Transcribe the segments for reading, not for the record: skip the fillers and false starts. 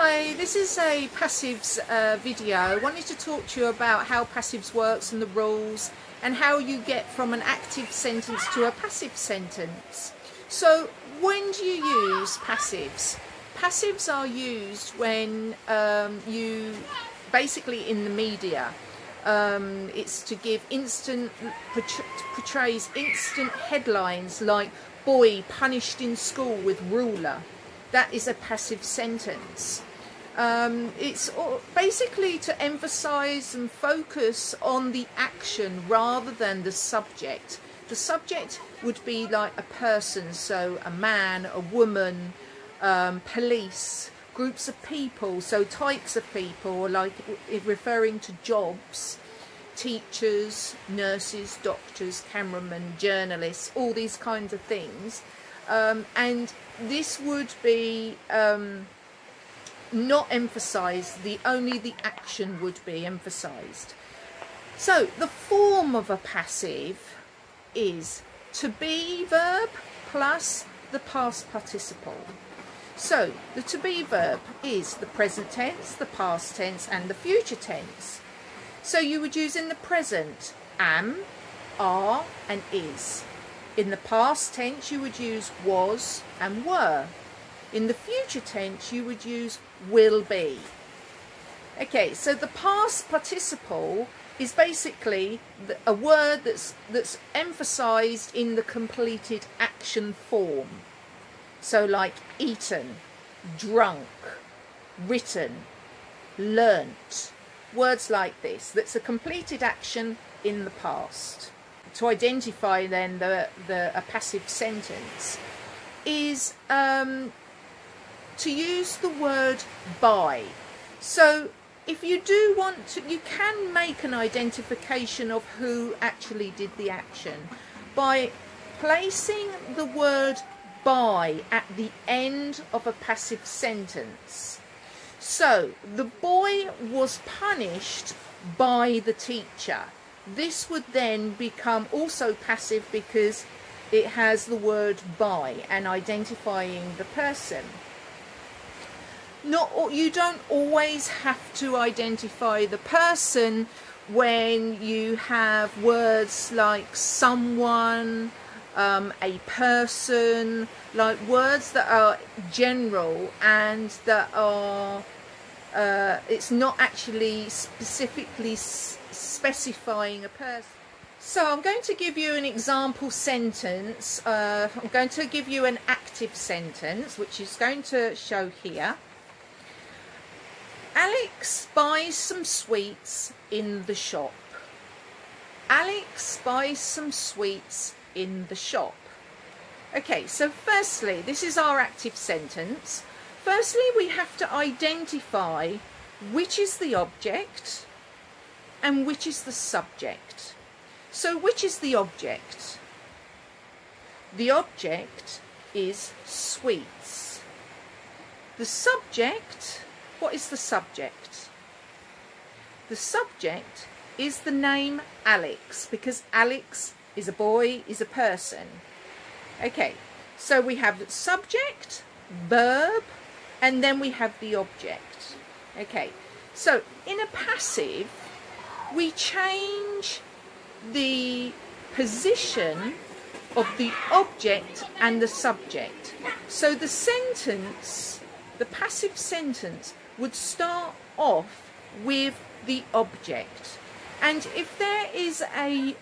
Hi, this is a passives video. I wanted to talk to you about how passives works and the rules and how you get from an active sentence to a passive sentence. So when do you use passives? Passives are used when you basically in the media. It's to give portrays instant headlines like boy punished in school with ruler. That is a passive sentence. It's basically to emphasize and focus on the action rather than the subject. The subject would be like a person, so a man, a woman, police, groups of people, so types of people, like referring to jobs, teachers, nurses, doctors, cameramen, journalists, all these kinds of things. And this would be not emphasised, only the action would be emphasised. So the form of a passive is to be verb plus the past participle. So the to be verb is the present tense, the past tense and the future tense. So you would use in the present am, are and is. In the past tense you would use was and were. In the future tense you would use will be. Okay, so the past participle is basically a word that's emphasised in the completed action form. So like eaten, drunk, written, learnt. Words like this, that's a completed action in the past. To identify then a passive sentence is to use the word by. So if you do want to, you can make an identification of who actually did the action by placing the word by at the end of a passive sentence. So the boy was punished by the teacher. This would then become also passive because it has the word by and identifying the person. You don't always have to identify the person when you have words like someone, a person, like words that are general and that are it's not actually specifically specifying a person. So I'm going to give you an example sentence. I'm going to give you an active sentence, which is going to show here. Alex buys some sweets in the shop. Alex buys some sweets in the shop. Okay, so firstly, this is our active sentence. Firstly, we have to identify which is the object and which is the subject. So which is the object? The object is sweets. The subject, what is the subject? The subject is the name Alex, because Alex is a boy, is a person. Okay, so we have subject, verb, and then we have the object. Okay, so in a passive, we change the position of the object and the subject. So the sentence, the passive sentence, would start off with the object. And if there is an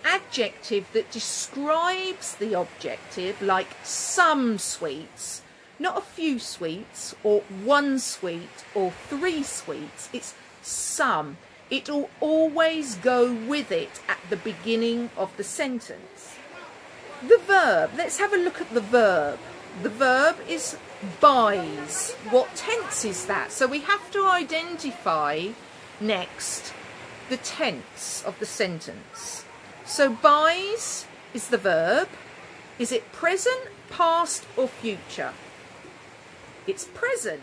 adjective that describes the objective, like some sweets, not a few sweets, or one sweet, or 3 sweets, it's some. It will always go with it at the beginning of the sentence. The verb, let's have a look at the verb. The verb is buys. What tense is that? So we have to identify next the tense of the sentence. So buys is the verb. Is it present, past or future? It's present.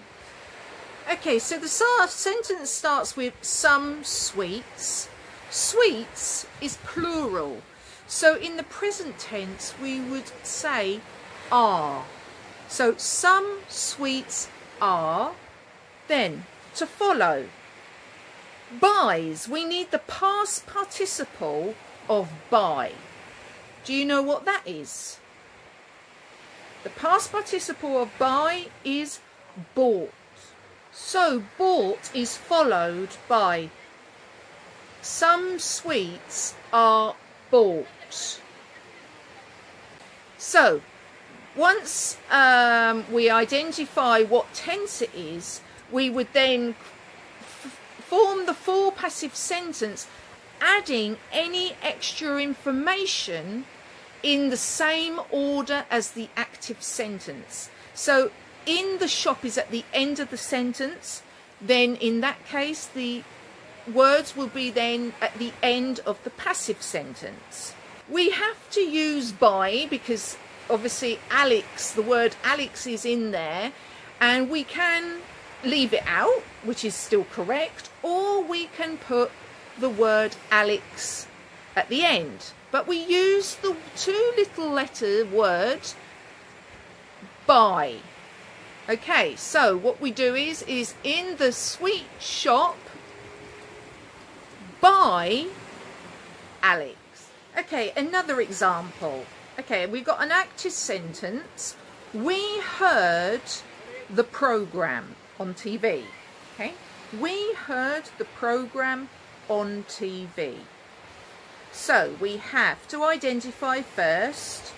Okay, so the sentence starts with some sweets. Sweets is plural. So in the present tense we would say are. So some sweets are. Then, to follow. Buys. We need the past participle of buy. Do you know what that is? The past participle of buy is bought. So bought is followed by some sweets are bought. So once we identify what tense it is, we would then form the full passive sentence, adding any extra information in the same order as the active sentence. So in the shop is at the end of the sentence, then in that case the words will be then at the end of the passive sentence. We have to use buy because obviously Alex, the word Alex is in there, and we can leave it out, which is still correct, or we can put the word Alex at the end. But we use the two little letter word buy. Okay, so what we do is in the sweet shop, buy Alex. Okay, another example. Okay, we've got an active sentence. We heard the program on TV. Okay, we heard the program on TV. So we have to identify first.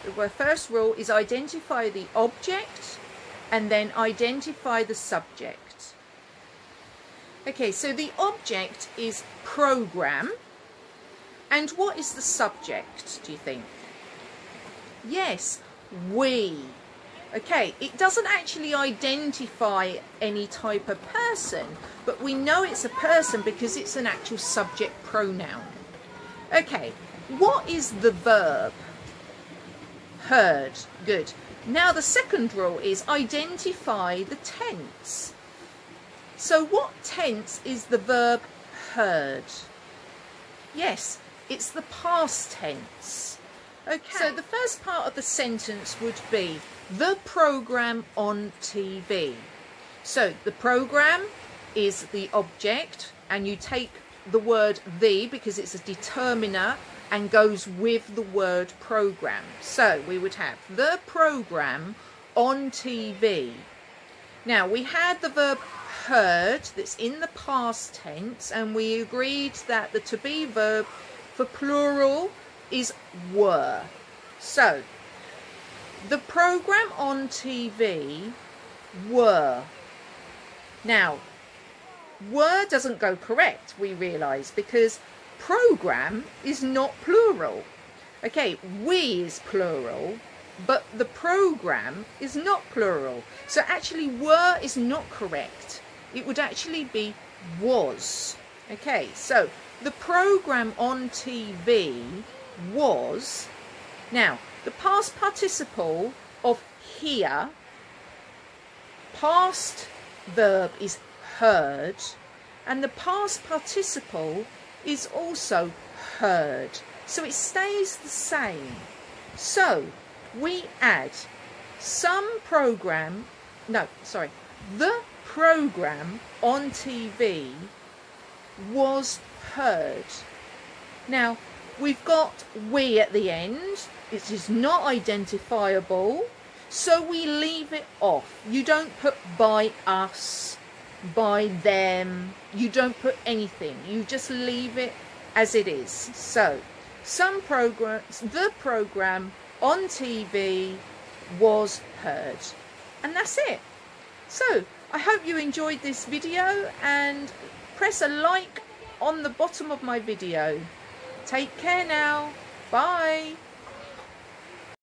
The first rule is identify the object and then identify the subject. Okay, so the object is program. And what is the subject, do you think? Yes, we. Okay, it doesn't actually identify any type of person, but we know it's a person because it's an actual subject pronoun. Okay, what is the verb? Heard. Good. Now the second rule is identify the tense. So what tense is the verb heard? Yes, it's the past tense. Okay, so the first part of the sentence would be the program on TV. So the program is the object, and you take the word the because it's a determiner and goes with the word program. So we would have the program on TV. Now we had the verb heard that's in the past tense, and we agreed that the to be verb for plural is were. So the program on TV were. Now were doesn't go correct, we realise, because program is not plural. Okay, we is plural, but the program is not plural. So actually were is not correct. It would actually be was. Okay, so the program on TV was. Now the past participle of hear, past verb is heard, and the past participle is also heard, so it stays the same. So we add the program on TV was heard. Now we've got we at the end. It is not identifiable, so we leave it off. You don't put by us, by them, you don't put anything, you just leave it as it is. So the program on TV was heard, and that's it. So I hope you enjoyed this video, and press a like on the bottom of my video. Take care now. Bye.